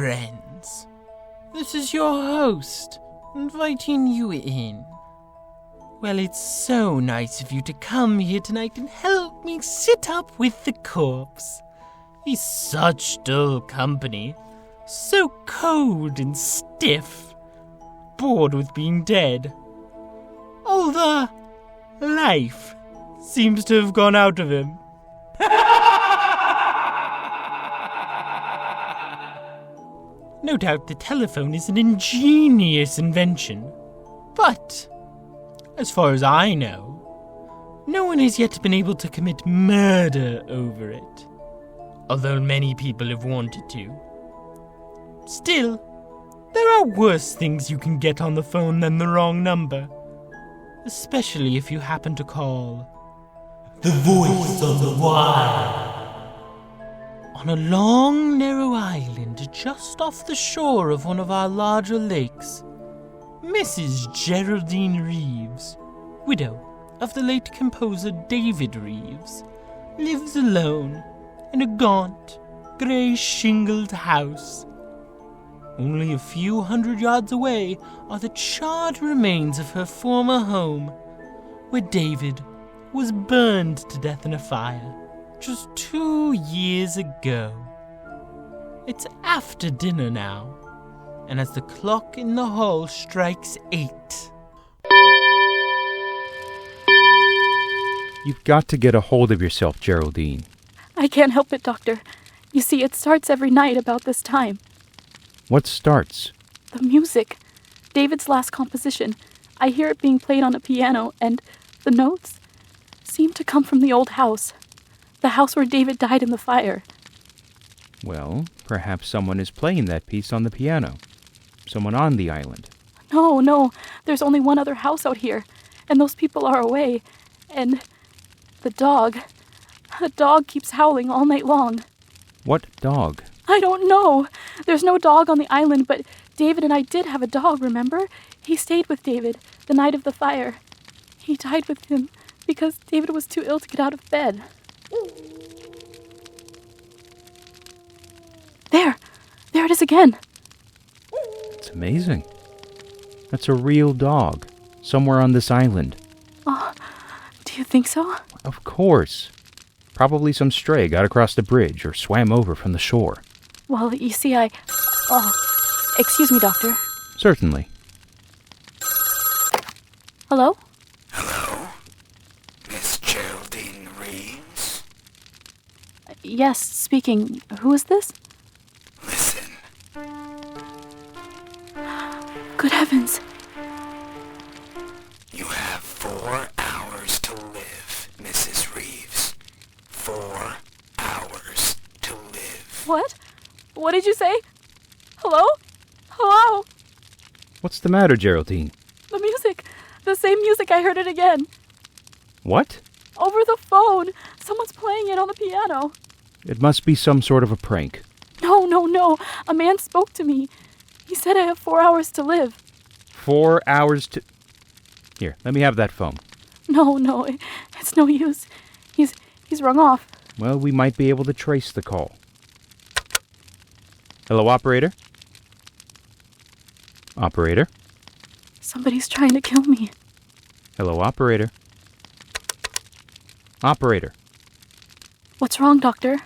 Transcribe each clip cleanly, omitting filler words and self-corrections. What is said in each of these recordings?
friends. This is your host, inviting you in. Well, it's so nice of you to come here tonight and help me sit up with the corpse. He's such dull company, so cold and stiff, bored with being dead. All the life seems to have gone out of him. No doubt the telephone is an ingenious invention, but as far as I know, no one has yet been able to commit murder over it, although many people have wanted to. Still, there are worse things you can get on the phone than the wrong number, especially if you happen to call the voice on the wire. On a long, narrow island just off the shore of one of our larger lakes, Mrs. Geraldine Reeves, widow of the late composer David Reeves, lives alone in a gaunt, grey shingled house. Only a few hundred yards away are the charred remains of her former home, where David was burned to death in a fire just 2 years ago. It's after dinner now, and as the clock in the hall strikes 8... You've got to get a hold of yourself, Geraldine. I can't help it, Doctor. You see, it starts every night about this time. What starts? The music. David's last composition. I hear it being played on a piano, and the notes seem to come from the old house. The house where David died in the fire. Well, perhaps someone is playing that piece on the piano. Someone on the island. No. There's only one other house out here, and those people are away. And the dog keeps howling all night long. What dog? I don't know. There's no dog on the island, but David and I did have a dog, remember? He stayed with David the night of the fire. He died with him because David was too ill to get out of bed. There it is again. It's amazing. That's a real dog, somewhere on this island. Oh, do you think so? Of course. Probably some stray got across the bridge or swam over from the shore. Well, you see, excuse me, Doctor. Certainly. Hello? Hello? Miss Geraldine Reeves? Yes, speaking. Who is this? Listen. Good heavens. You have 4 hours to live, Mrs. Reeves. 4 hours to live. What? What did you say? Hello? Hello? What's the matter, Geraldine? The music. The same music. I heard it again. What? Over the phone. Someone's playing it on the piano. It must be some sort of a prank. No. A man spoke to me. He said I have 4 hours to live. 4 hours to... Here, let me have that phone. No. It's no use. He's rung off. Well, we might be able to trace the call. Hello, operator? Operator? Somebody's trying to kill me. Hello, operator? Operator? What's wrong, Doctor?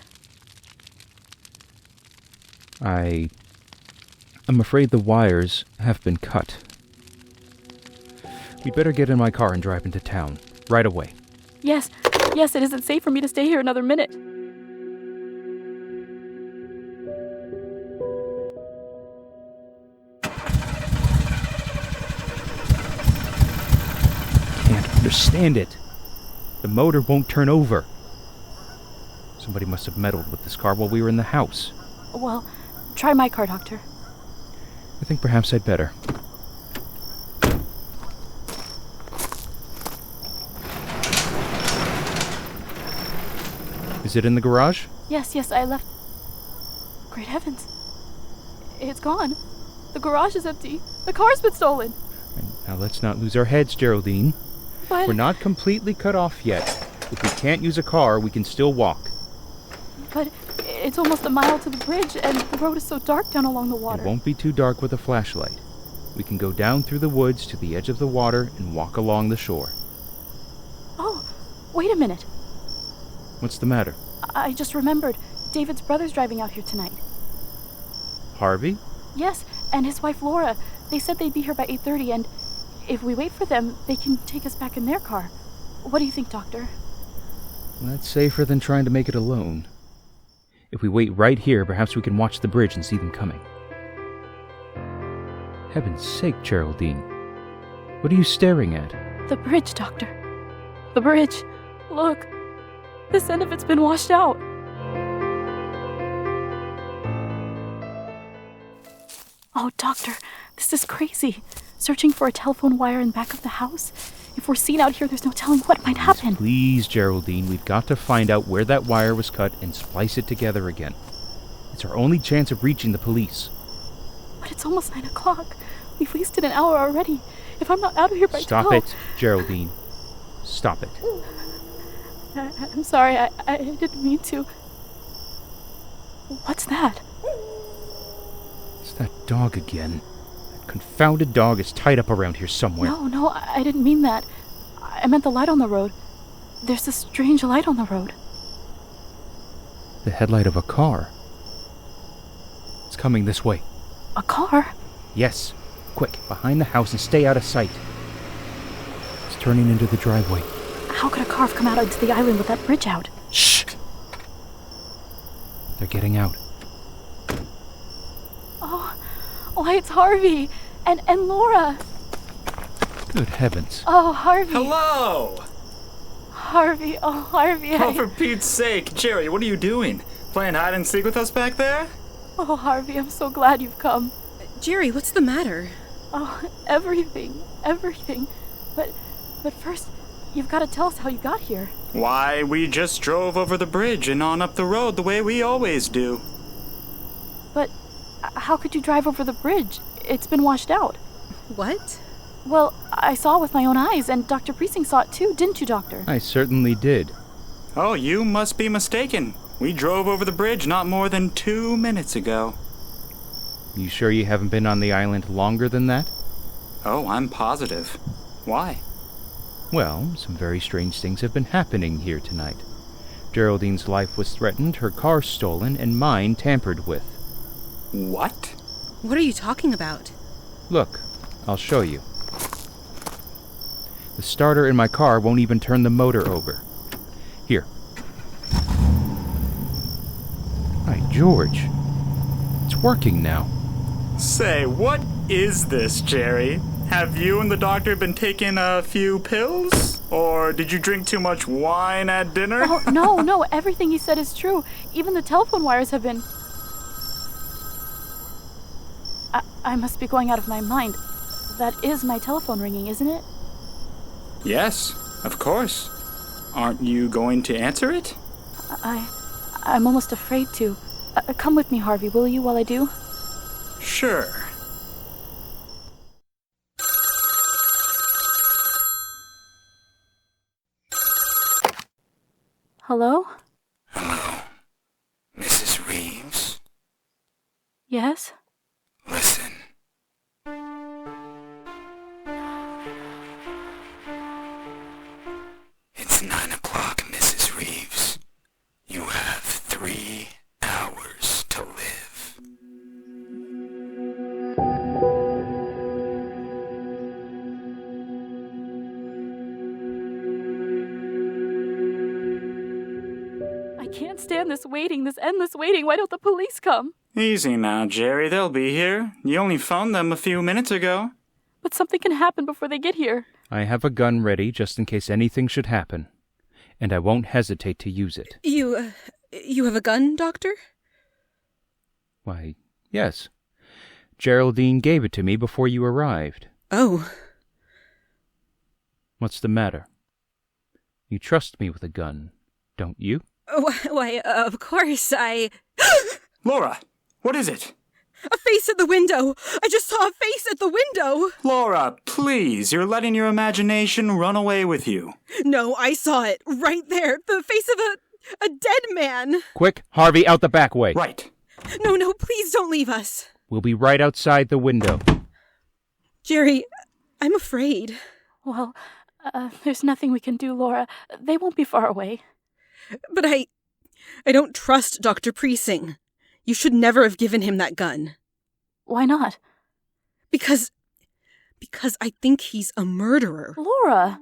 I'm afraid the wires have been cut. We'd better get in my car and drive into town. Right away. Yes, it isn't safe for me to stay here another minute. Can't understand it. The motor won't turn over. Somebody must have meddled with this car while we were in the house. Well, try my car, Doctor. I think perhaps I'd better. Is it in the garage? Yes, I left. Great heavens. It's gone. The garage is empty. The car's been stolen. Now let's not lose our heads, Geraldine. But... We're not completely cut off yet. If we can't use a car, we can still walk. But It's almost a mile to the bridge, and the road is so dark down along the water. It won't be too dark with a flashlight. We can go down through the woods to the edge of the water and walk along the shore. Oh, wait a minute. What's the matter? I just remembered. David's brother's driving out here tonight. Harvey? Yes, and his wife Laura. They said they'd be here by 8:30, and if we wait for them, they can take us back in their car. What do you think, Doctor? That's safer than trying to make it alone. If we wait right here, perhaps we can watch the bridge and see them coming. Heaven's sake, Geraldine. What are you staring at? The bridge, Doctor. The bridge. Look. This end of it's been washed out. Oh, Doctor, this is crazy. Searching for a telephone wire in back of the house. If we're seen out here, there's no telling what might happen. Please, Geraldine, we've got to find out where that wire was cut and splice it together again. It's our only chance of reaching the police. But it's almost 9 o'clock. We've wasted an hour already. If I'm not out of here by 12... Stop it, Geraldine. Stop it. I'm sorry, I didn't mean to. What's that? It's that dog again. That confounded dog is tied up around here somewhere. No, I didn't mean that. I meant the light on the road. There's a strange light on the road. The headlight of a car. It's coming this way. A car? Yes. Quick, behind the house and stay out of sight. It's turning into the driveway. How could a car have come out onto the island with that bridge out? Shh! They're getting out. Oh, why, it's Harvey and Laura. Good heavens. Oh, Harvey. Hello! Harvey, oh, Harvey. Oh, for Pete's sake. Jerry, what are you doing? Playing hide and seek with us back there? Oh, Harvey, I'm so glad you've come. Jerry, what's the matter? Oh, everything. But first, you've got to tell us how you got here. Why, we just drove over the bridge and on up the road the way we always do. But how could you drive over the bridge? It's been washed out. What? Well, I saw with my own eyes, and Dr. Precinct saw it too, didn't you, Doctor? I certainly did. Oh, you must be mistaken. We drove over the bridge not more than 2 minutes ago. You sure you haven't been on the island longer than that? Oh, I'm positive. Why? Well, some very strange things have been happening here tonight. Geraldine's life was threatened, her car stolen, and mine tampered with. What? What are you talking about? Look, I'll show you. The starter in my car won't even turn the motor over. Here. By George. It's working now. Say, what is this, Jerry? Have you and the doctor been taking a few pills? Or did you drink too much wine at dinner? Oh, no, everything he said is true. Even the telephone wires have been... I must be going out of my mind. That is my telephone ringing, isn't it? Yes, of course. Aren't you going to answer it? I'm almost afraid to. Come with me, Harvey, will you, while I do? Sure. Hello? Hello, Mrs. Reeves? Yes? Listen. It's 9 o'clock, Mrs. Reeves. You have 3 hours to live. I can't stand this waiting, this endless waiting. Why don't the police come? Easy now, Jerry. They'll be here. You only phoned them a few minutes ago. But something can happen before they get here. I have a gun ready just in case anything should happen. And I won't hesitate to use it. You have a gun, Doctor? Why, yes. Geraldine gave it to me before you arrived. Oh. What's the matter? You trust me with a gun, don't you? Why, of course, Laura, what is it? A face at the window! I just saw a face at the window! Laura, please, you're letting your imagination run away with you. No, I saw it. Right there. The face of A dead man! Quick, Harvey, out the back way. Right. No, please don't leave us. We'll be right outside the window. Jerry, I'm afraid. Well, there's nothing we can do, Laura. They won't be far away. But I don't trust Dr. Preesing. You should never have given him that gun. Why not? Because I think he's a murderer. Laura!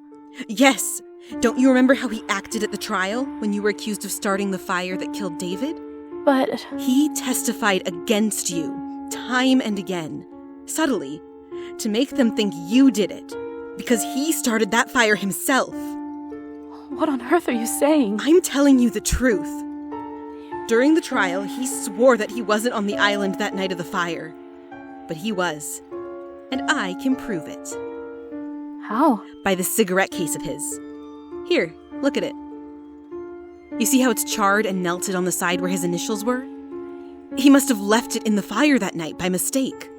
Yes. Don't you remember how he acted at the trial when you were accused of starting the fire that killed David? But... He testified against you, time and again, subtly, to make them think you did it, because he started that fire himself. What on earth are you saying? I'm telling you the truth. During the trial, he swore that he wasn't on the island that night of the fire. But he was. And I can prove it. How? By the cigarette case of his. Here, look at it. You see how it's charred and melted on the side where his initials were? He must have left it in the fire that night by mistake.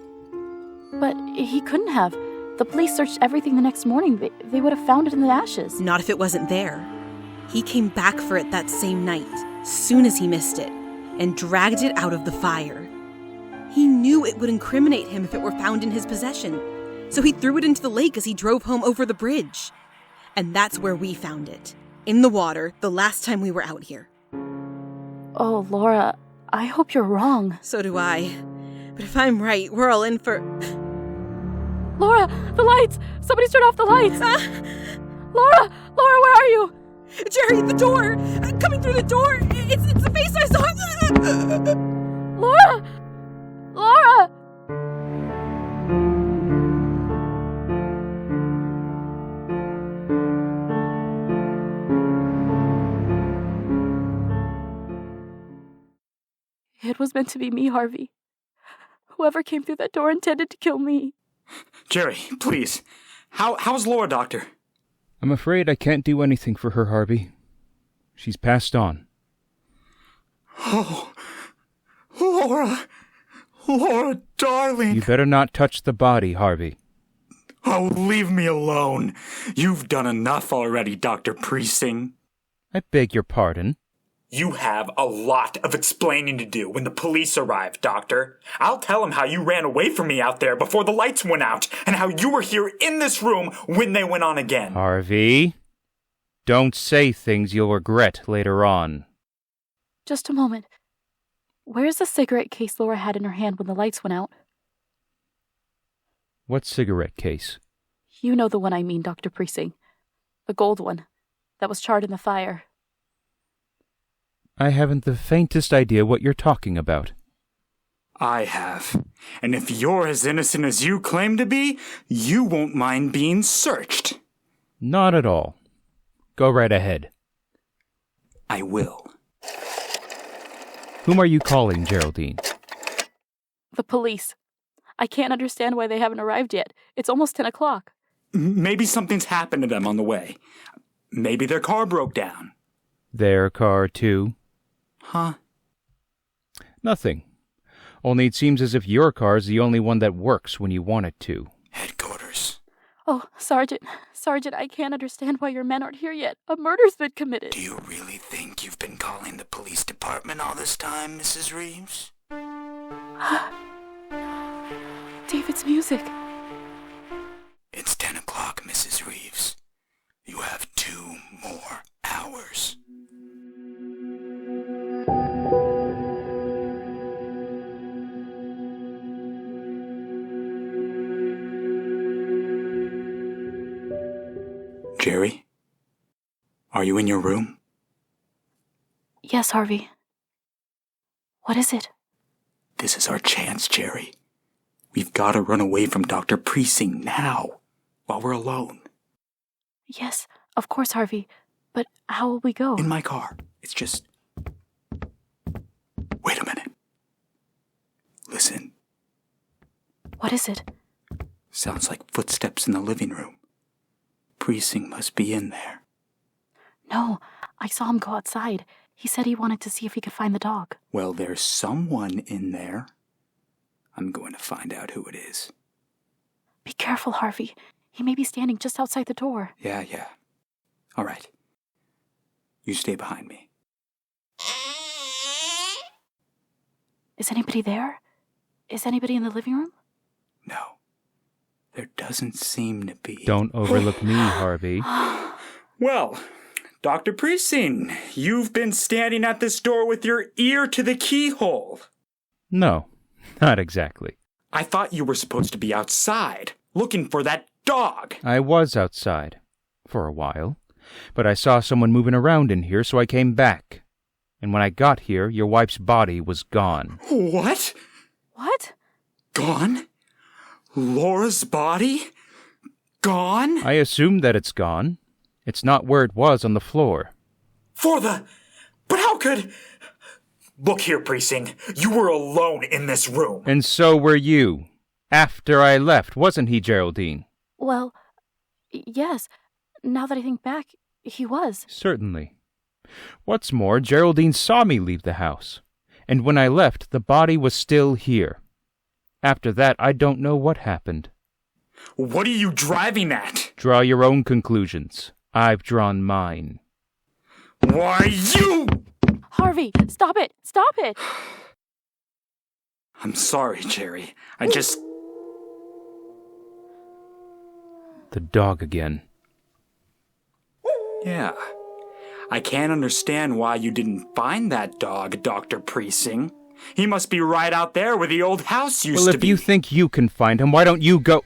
But he couldn't have. The police searched everything the next morning. They would have found it in the ashes. Not if it wasn't there. He came back for it that same night, soon as he missed it, and dragged it out of the fire. He knew it would incriminate him if it were found in his possession, so he threw it into the lake as he drove home over the bridge. And that's where we found it, in the water, the last time we were out here. Oh, Laura, I hope you're wrong. So do I. But if I'm right, we're all in for... Laura, the lights! Somebody's turned off the lights! Laura, where are you? Jerry, the door! Coming through the door! It's the face I saw! Laura! It was meant to be me, Harvey. Whoever came through that door intended to kill me. Jerry, please. How's Laura, Doctor? I'm afraid I can't do anything for her, Harvey. She's passed on. Oh, Laura, darling. You better not touch the body, Harvey. Oh, leave me alone. You've done enough already, Dr. Preesing. I beg your pardon. You have a lot of explaining to do when the police arrive, Doctor. I'll tell them how you ran away from me out there before the lights went out, and how you were here in this room when they went on again. Harvey, don't say things you'll regret later on. Just a moment. Where's the cigarette case Laura had in her hand when the lights went out? What cigarette case? You know the one I mean, Dr. Preesing. The gold one that was charred in the fire. I haven't the faintest idea what you're talking about. I have. And if you're as innocent as you claim to be, you won't mind being searched. Not at all. Go right ahead. I will. Whom are you calling, Geraldine? The police. I can't understand why they haven't arrived yet. It's almost 10 o'clock. Maybe something's happened to them on the way. Maybe their car broke down. Their car, too? Huh? Nothing. Only it seems as if your car's the only one that works when you want it to. Headquarters. Oh, Sergeant, I can't understand why your men aren't here yet. A murder's been committed. Do you really think you've been calling the police department all this time, Mrs. Reeves? David's music. It's 10 o'clock, Mrs. Reeves. You have 2 more hours. Jerry? Are you in your room? Yes, Harvey. What is it? This is our chance, Jerry. We've got to run away from Dr. Preesing now, while we're alone. Yes, of course, Harvey. But how will we go? In my car. It's just... Wait a minute. Listen. What is it? Sounds like footsteps in the living room. Preesing must be in there. No, I saw him go outside. He said he wanted to see if he could find the dog. Well, there's someone in there. I'm going to find out who it is. Be careful, Harvey. He may be standing just outside the door. Yeah. All right. You stay behind me. Is anybody there? Is anybody in the living room? No. There doesn't seem to be. Don't overlook me, Harvey. Well, Dr. Precinct, you've been standing at this door with your ear to the keyhole. No, not exactly. I thought you were supposed to be outside, looking for that dog. I was outside, for a while, but I saw someone moving around in here, so I came back. And when I got here, your wife's body was gone. What? What? Gone? Laura's body? Gone? I assume that it's gone. It's not where it was on the floor. But how could... Look here, Precinct. You were alone in this room. And so were you. After I left, wasn't he, Geraldine? Well, yes. Now that I think back, he was. Certainly. What's more, Geraldine saw me leave the house. And when I left, the body was still here. After that, I don't know what happened. What are you driving at? Draw your own conclusions. I've drawn mine. Why, you... Harvey, stop it! Stop it! I'm sorry, Jerry. The dog again. Yeah. I can't understand why you didn't find that dog, Dr. Precinct. He must be right out there where the old house used to be. Well, if you think you can find him, why don't you go...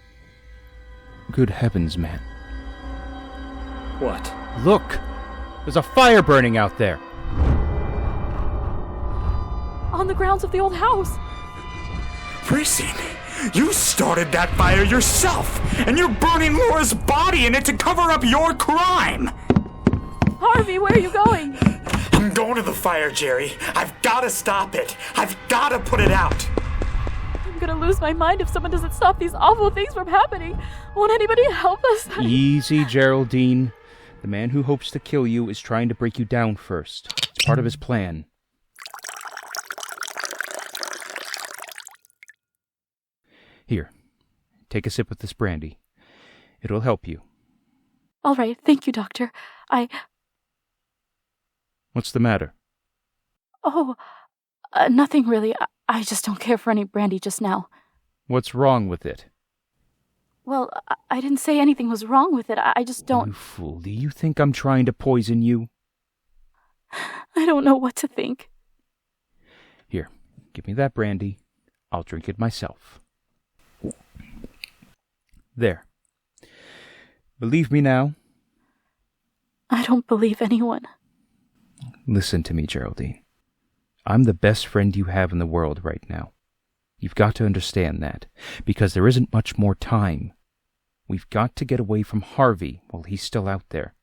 Good heavens, man. What? Look! There's a fire burning out there! On the grounds of the old house! Precinct, you started that fire yourself, and you're burning Laura's body in it to cover up your crime! Harvey, where are you going? I'm going to the fire, Jerry. I've got to stop it. I've got to put it out. I'm gonna lose my mind if someone doesn't stop these awful things from happening. Won't anybody help us? Easy, Geraldine. The man who hopes to kill you is trying to break you down first. It's part of his plan. Here, take a sip of this brandy. It'll help you. All right, thank you, Doctor. What's the matter? Oh, nothing really. I just don't care for any brandy just now. What's wrong with it? Well, I didn't say anything was wrong with it. I just don't... You fool, do you think I'm trying to poison you? I don't know what to think. Here, give me that brandy. I'll drink it myself. There. Believe me now? I don't believe anyone. Listen to me, Geraldine. I'm the best friend you have in the world right now. You've got to understand that, because there isn't much more time. We've got to get away from Harvey while he's still out there.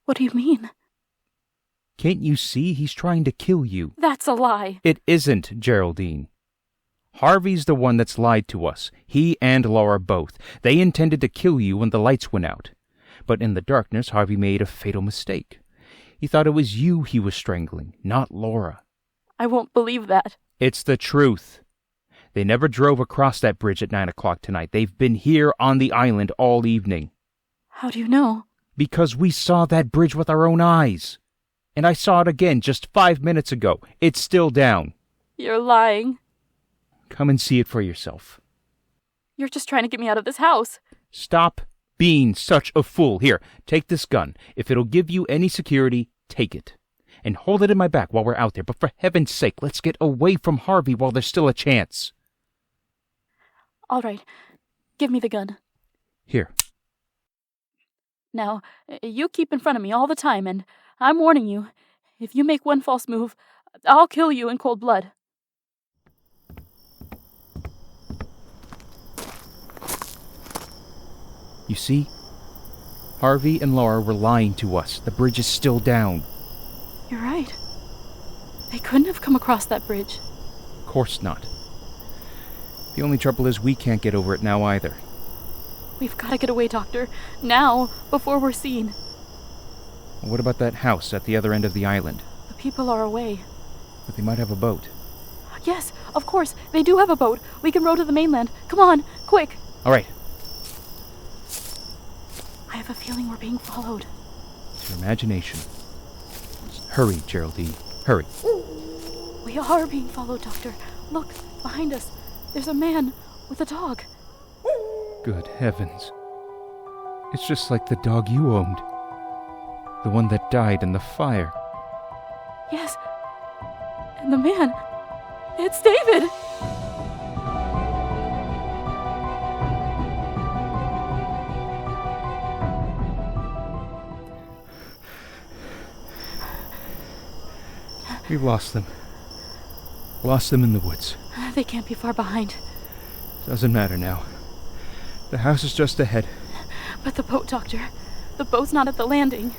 What do you mean? Can't you see he's trying to kill you? That's a lie. It isn't, Geraldine. Harvey's the one that's lied to us. He and Laura both. They intended to kill you when the lights went out. But in the darkness, Harvey made a fatal mistake. He thought it was you he was strangling, not Laura. I won't believe that. It's the truth. They never drove across that bridge at 9 o'clock tonight. They've been here on the island all evening. How do you know? Because we saw that bridge with our own eyes. And I saw it again just 5 minutes ago. It's still down. You're lying. Come and see it for yourself. You're just trying to get me out of this house. Stop being such a fool. Here, take this gun. If it'll give you any security, take it. And hold it in my back while we're out there. But for heaven's sake, let's get away from Harvey while there's still a chance. All right. Give me the gun. Here. Now, you keep in front of me all the time, and I'm warning you. If you make one false move, I'll kill you in cold blood. You see? Harvey and Laura were lying to us. The bridge is still down. You're right. They couldn't have come across that bridge. Of course not. The only trouble is we can't get over it now either. We've got to get away, Doctor. Now, before we're seen. What about that house at the other end of the island? The people are away. But they might have a boat. Yes, of course. They do have a boat. We can row to the mainland. Come on, quick. All right. I have a feeling we're being followed. It's your imagination. Hurry, Geraldine. Hurry. We are being followed, Doctor. Look, behind us. There's a man with a dog. Good heavens. It's just like the dog you owned. The one that died in the fire. Yes. And the man. It's David! We've lost them. Lost them in the woods. They can't be far behind. Doesn't matter now. The house is just ahead. But the boat, Doctor. The boat's not at the landing.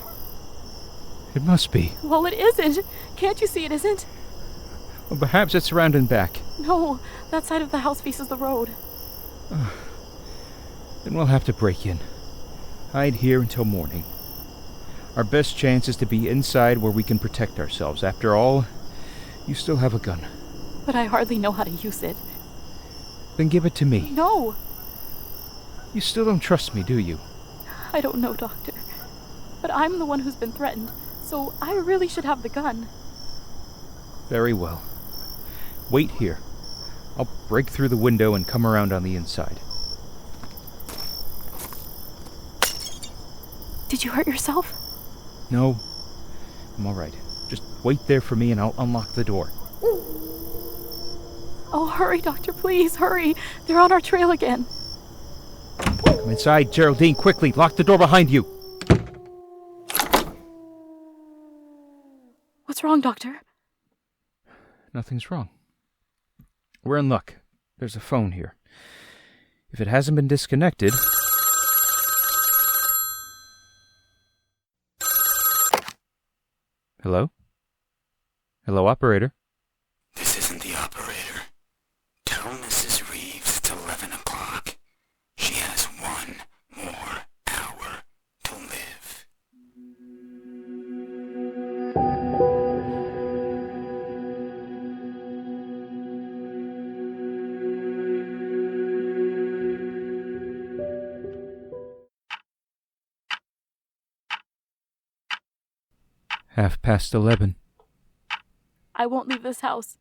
It must be. Well, it isn't. Can't you see it isn't? Well, perhaps it's around and back. No, that side of the house faces the road. Then we'll have to break in. Hide here until morning. Our best chance is to be inside where we can protect ourselves. After all, you still have a gun. But I hardly know how to use it. Then give it to me. No! You still don't trust me, do you? I don't know, Doctor. But I'm the one who's been threatened, so I really should have the gun. Very well. Wait here. I'll break through the window and come around on the inside. Did you hurt yourself? No. I'm all right. Just wait there for me and I'll unlock the door. Oh, hurry, Doctor, please, hurry. They're on our trail again. Come inside, Geraldine, quickly. Lock the door behind you. What's wrong, Doctor? Nothing's wrong. We're in luck. There's a phone here. If it hasn't been disconnected... Hello? Hello, operator? This isn't the operator. Tell Mrs. Reeves it's 11 o'clock. She has 1 more hour to live. Half past 11. I won't leave this house.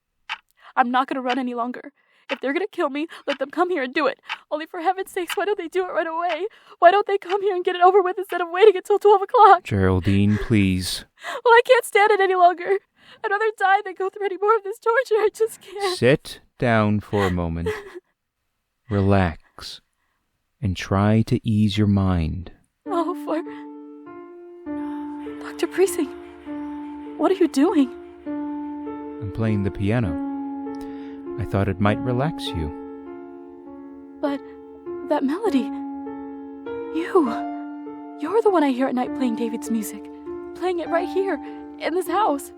I'm not going to run any longer. If they're going to kill me, let them come here and do it. Only for heaven's sakes, why don't they do it right away? Why don't they come here and get it over with instead of waiting until 12 o'clock? Geraldine, please. Well, I can't stand it any longer. I'd rather die than go through any more of this torture. I just can't. Sit down for a moment. Relax. And try to ease your mind. Oh, for... Dr. Precinct, what are you doing? I'm playing the piano. I thought it might relax you. But that melody... You're the one I hear at night playing David's music. Playing it right here, in this house.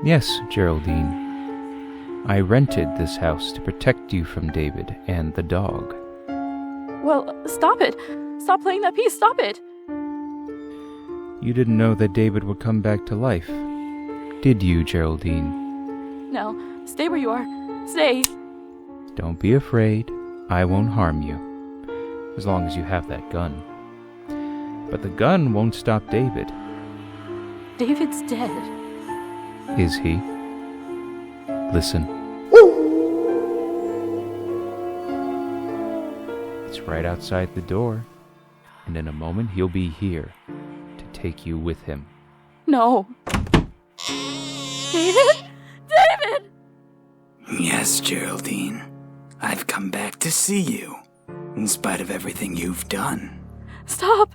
Yes, Geraldine. I rented this house to protect you from David and the dog. Well, stop it. Stop playing that piece. Stop it. You didn't know that David would come back to life, did you, Geraldine? No, stay where you are. Stay. Don't be afraid. I won't harm you. As long as you have that gun. But the gun won't stop David. David's dead. Is he? Listen. It's right outside the door. And in a moment he'll be here to take you with him. No. David? David! Yes, Geraldine. I've come back to see you, in spite of everything you've done. Stop!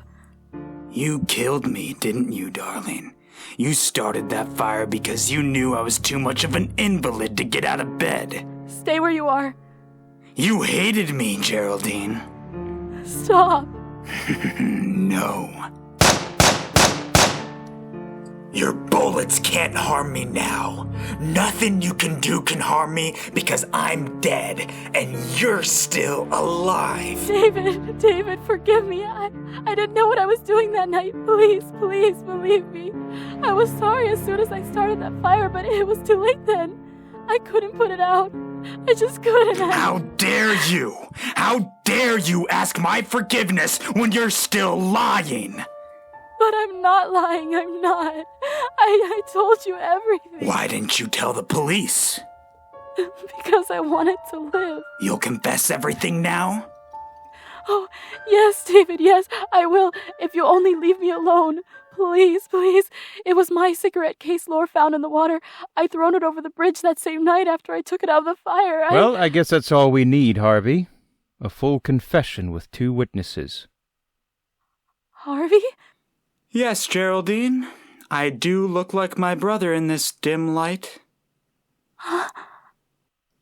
You killed me, didn't you, darling? You started that fire because you knew I was too much of an invalid to get out of bed. Stay where you are. You hated me, Geraldine. Stop. No. Your bullets can't harm me now. Nothing you can do can harm me because I'm dead and you're still alive. David, forgive me. I didn't know what I was doing that night. Please believe me. I was sorry as soon as I started that fire, but it was too late then. I couldn't put it out. I just couldn't. How dare you? How dare you ask my forgiveness when you're still lying? But I'm not lying, I'm not. I told you everything. Why didn't you tell the police? Because I wanted to live. You'll confess everything now? Oh, yes, David, yes, I will, if you only leave me alone. Please, please. It was my cigarette case Laura found in the water. I'd thrown it over the bridge that same night after I took it out of the fire. Well, I guess that's all we need, Harvey. A full confession with 2 witnesses. Harvey? Yes, Geraldine. I do look like my brother in this dim light.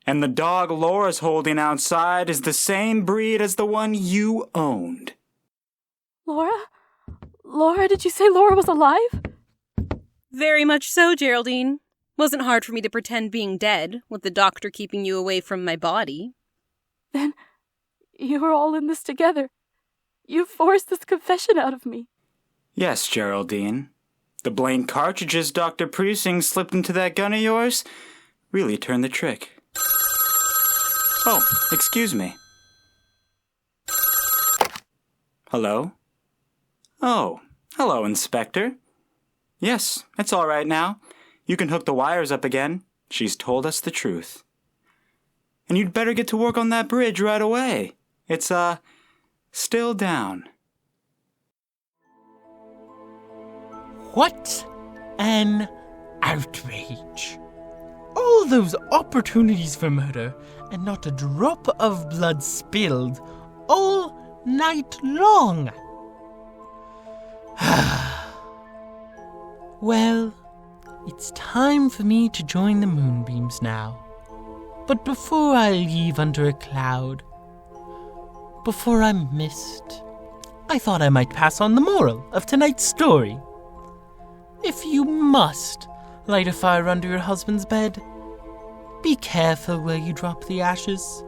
And the dog Laura's holding outside is the same breed as the one you owned. Laura? Laura, did you say Laura was alive? Very much so, Geraldine. Wasn't hard for me to pretend being dead, with the doctor keeping you away from my body. Then you were all in this together. You forced this confession out of me. Yes, Geraldine. The blank cartridges Dr. Precinct slipped into that gun of yours really turned the trick. Oh, excuse me. Hello? Oh, hello, Inspector. Yes, it's all right now. You can hook the wires up again. She's told us the truth. And you'd better get to work on that bridge right away. It's, still down. What an outrage. All those opportunities for murder, and not a drop of blood spilled, all night long. Well, it's time for me to join the moonbeams now. But before I leave under a cloud, before I'm missed, I thought I might pass on the moral of tonight's story. If you must light a fire under your husband's bed, be careful where you drop the ashes.